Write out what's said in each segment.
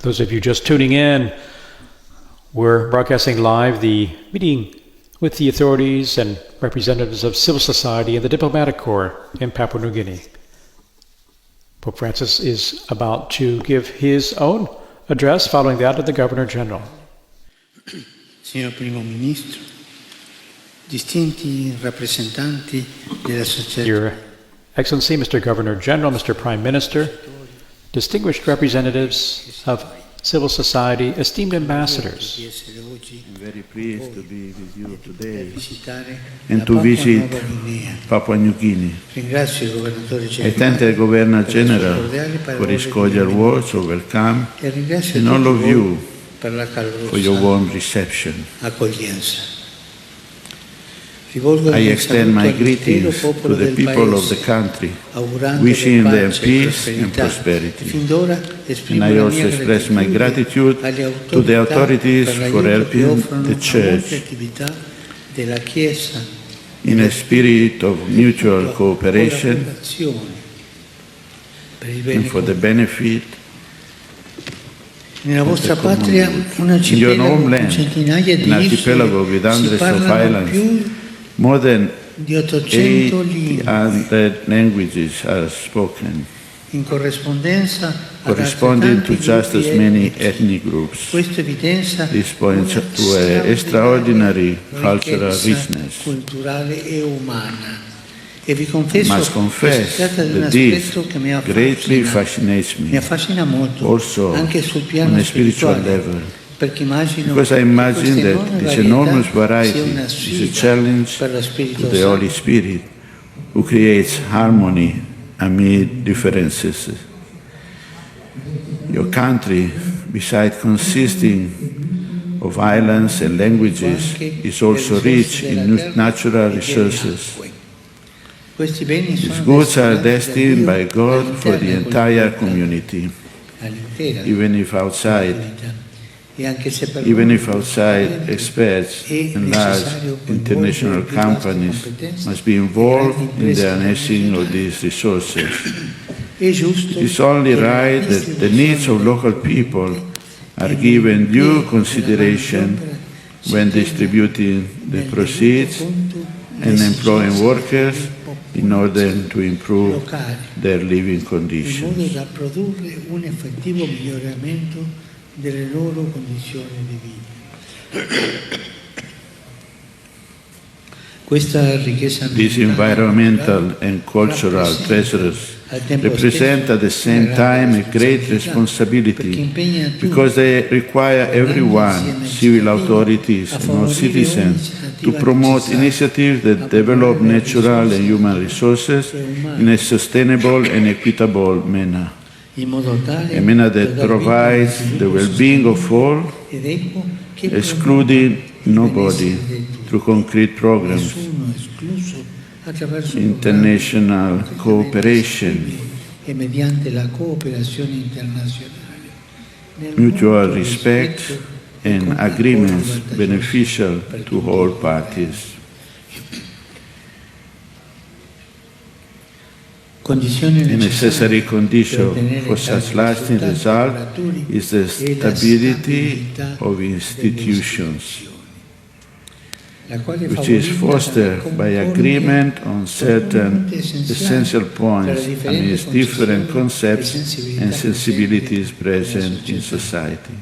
For those of you just tuning in, we're broadcasting live the meeting with the authorities and representatives of civil society and the diplomatic corps in Papua New Guinea. Pope Francis is about to give his own address following that of the Governor General. Signor Primo Ministro, distinti rappresentanti della società. Your Excellency, Mr. Governor General, Mr. Prime Minister, distinguished representatives of civil society, esteemed ambassadors. I'm very pleased to be with you today and to visit Papua New Guinea. I thank the Governor General for his cordial words of welcome and all of you for your warm reception. I extend my greetings to the people of the country, wishing them peace and prosperity. And I also express my gratitude to the authorities for helping the Church in a spirit of mutual cooperation and for the benefit of the community. In your homeland, an archipelago with hundreds of islands, more than 800 languages are spoken, corresponding to just as many ethnic groups. This points to an extraordinary cultural richness. I must confess that this greatly fascinates me, also on a spiritual level, because I imagine that this enormous variety is a challenge to the Holy Spirit, who creates harmony amid differences. Your country, besides consisting of islands and languages, is also rich in natural resources. These goods are destined by God for the entire community, even if outside experts and large international companies must be involved in the harnessing of these resources. It's only right that the needs of local people are given due consideration when distributing the proceeds and employing workers in order to improve their living conditions. Delle loro condizioni di vita. These environmental and cultural treasures represent at the same time a great responsibility because they require everyone, civil authorities and all citizens, to promote initiatives that develop natural and human resources in a sustainable and equitable manner. A manner that provides the well-being of all, excluding nobody, through concrete programs, international cooperation, mutual respect, and agreements beneficial to all parties. A necessary condition for such lasting result is the stability of institutions, which is fostered by agreement on certain essential points amidst different concepts and sensibilities present in society.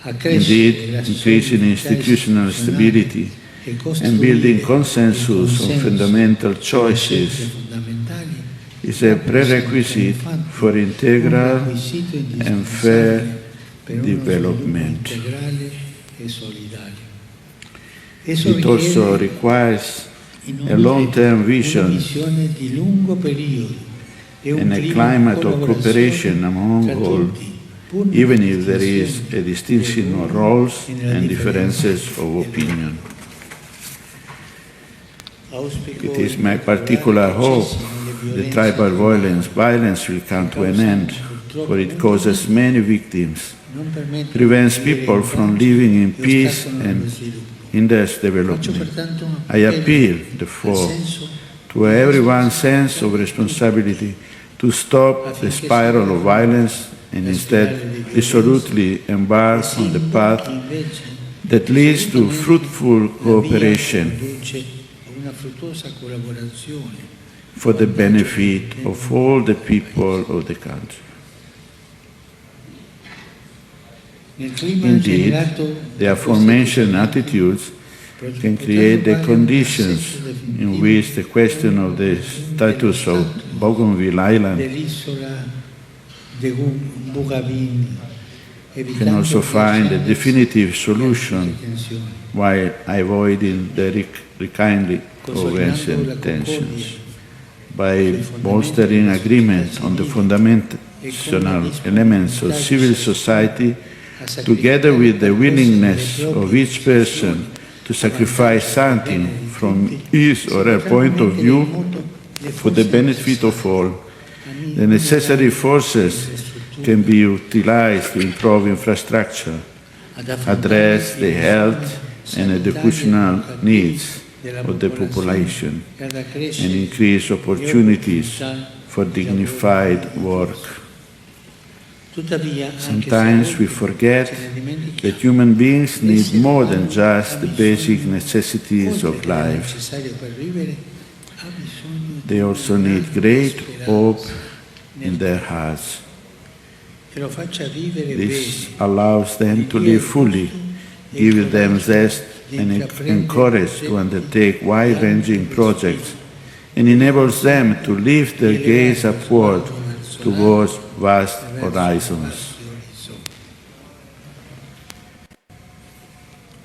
Indeed, increasing institutional stability and building consensus on fundamental choices is a prerequisite for integral and fair development. It also requires a long-term vision and a climate of cooperation among all, even if there is a distinction of roles and differences of opinion. It is my particular hope that tribal violence will come to an end, for it causes many victims, prevents people from living in peace and hinders development. I appeal, therefore, to everyone's sense of responsibility to stop the spiral of violence and instead resolutely embark on the path that leads to fruitful cooperation for the benefit of all the people of the country. Indeed, the aforementioned attitudes can create the conditions in which the question of the status of Bougainville Island can also find a definitive solution while avoiding the rekindling of ancient tensions. By bolstering agreement on the fundamental elements of civil society, together with the willingness of each person to sacrifice something from his or her point of view for the benefit of all, the necessary forces can be utilized to improve infrastructure, address the health and educational needs of the population, and increase opportunities for dignified work. Sometimes we forget that human beings need more than just the basic necessities of life. They also need great hope in their hearts. This allows them to live fully, gives them zest and courage to undertake wide-ranging projects, and enables them to lift their gaze upward towards vast horizons.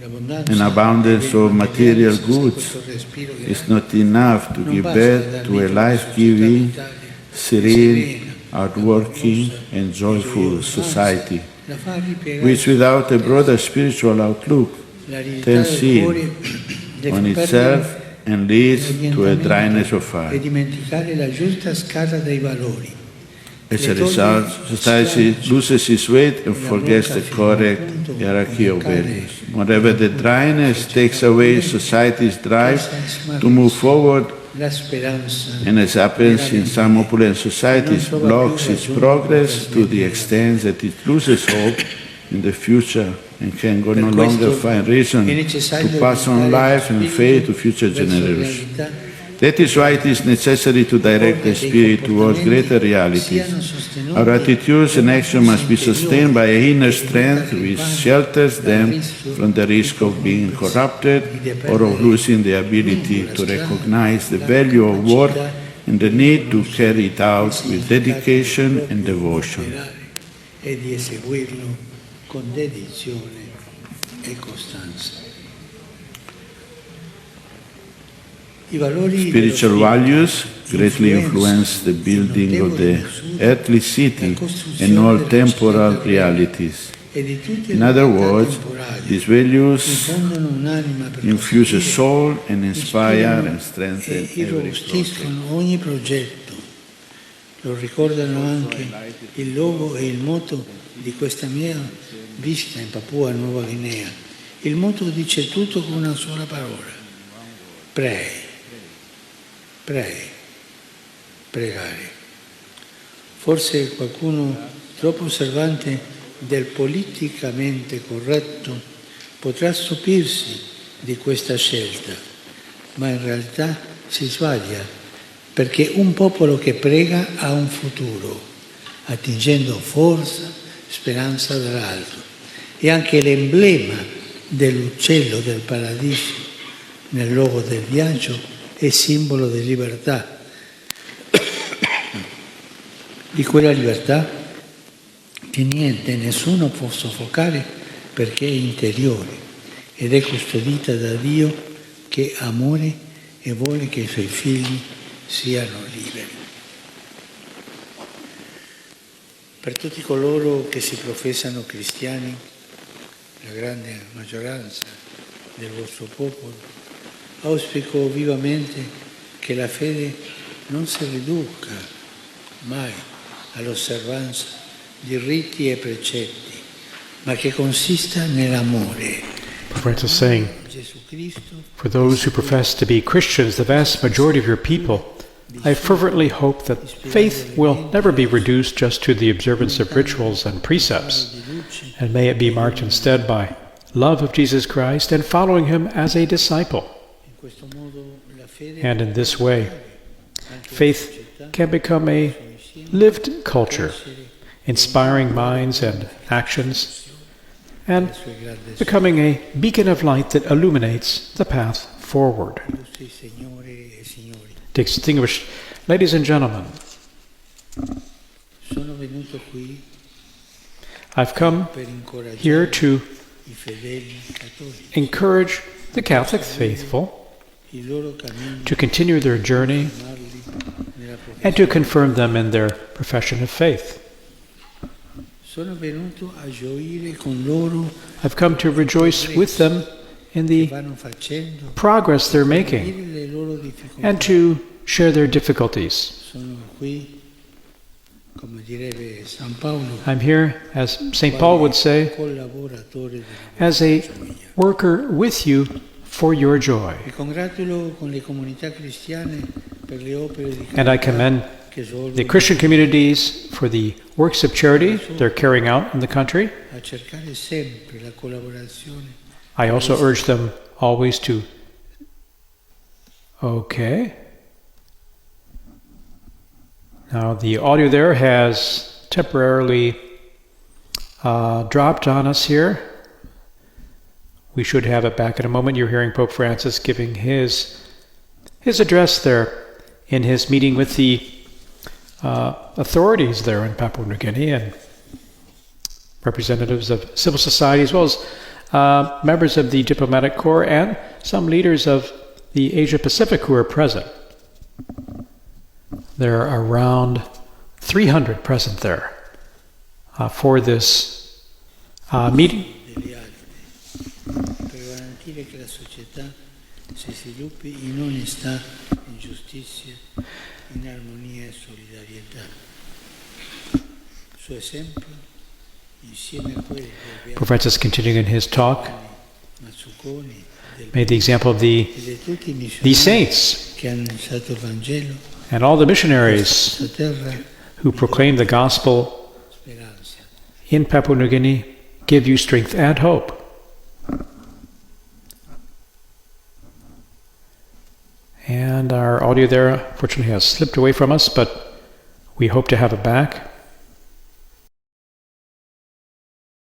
An abundance of material goods is not enough to give birth to a life-giving, serene, hard-working and joyful society, which without a broader spiritual outlook turns in on itself and leads to a dryness of heart. As a result, society loses its weight and forgets the correct hierarchy of values. Moreover, the dryness takes away society's drive to move forward, and as happens in some opulent societies, blocks its progress to the extent that it loses hope in the future and can no longer find reason to pass on life and faith to future generations. That is why it is necessary to direct the spirit towards greater realities. Our attitudes and action must be sustained by an inner strength which shelters them from the risk of being corrupted or of losing the ability to recognize the value of work and the need to carry it out with dedication and devotion. Spiritual values greatly influence the building of the earthly city and all temporal realities. In other words, these values infuse a soul and inspire and strengthen every project. Lo ricordano anche il logo e il motto di questa mia visita in Papua Nuova Guinea. Il motto dice tutto con una sola parola: pray. Pregare. Forse qualcuno troppo osservante del politicamente corretto potrà stupirsi di questa scelta, ma in realtà si sbaglia, perché un popolo che prega ha un futuro, attingendo forza, speranza dall'alto. È anche l'emblema dell'uccello del paradiso nel logo del viaggio è simbolo di libertà, di quella libertà che niente, nessuno può soffocare perché è interiore ed è custodita da Dio che è amore e vuole che i suoi figli siano liberi. Per tutti coloro che si professano cristiani, la grande maggioranza del vostro popolo, auspico vivamente che la fede non si riduca mai all'osservanza di riti e precetti, ma che consista nell'amore. Francis saying, for those who profess to be Christians, the vast majority of your people, I fervently hope that faith will never be reduced just to the observance of rituals and precepts, and may it be marked instead by love of Jesus Christ and following him as a disciple. And in this way, faith can become a lived culture, inspiring minds and actions, and becoming a beacon of light that illuminates the path forward. Distinguished ladies and gentlemen, I've come here to encourage the Catholic faithful to continue their journey and to confirm them in their profession of faith. I've come to rejoice with them in the progress they're making and to share their difficulties. I'm here, as St. Paul would say, as a worker with you for your joy. And I commend the Christian communities for the works of charity they're carrying out in the country. I also urge them always to... Okay. Now the audio there has temporarily dropped on us here. We should have it back in a moment. You're hearing Pope Francis giving his address there in his meeting with the authorities there in Papua New Guinea and representatives of civil society, as well as members of the diplomatic corps and some leaders of the Asia Pacific who are present. There are around 300 present there for this meeting. Pope Francis, continuing in his talk, made the example of these saints and all the missionaries who proclaim the gospel in Papua New Guinea give you strength and hope. And our audio there, fortunately, has slipped away from us, but we hope to have it back.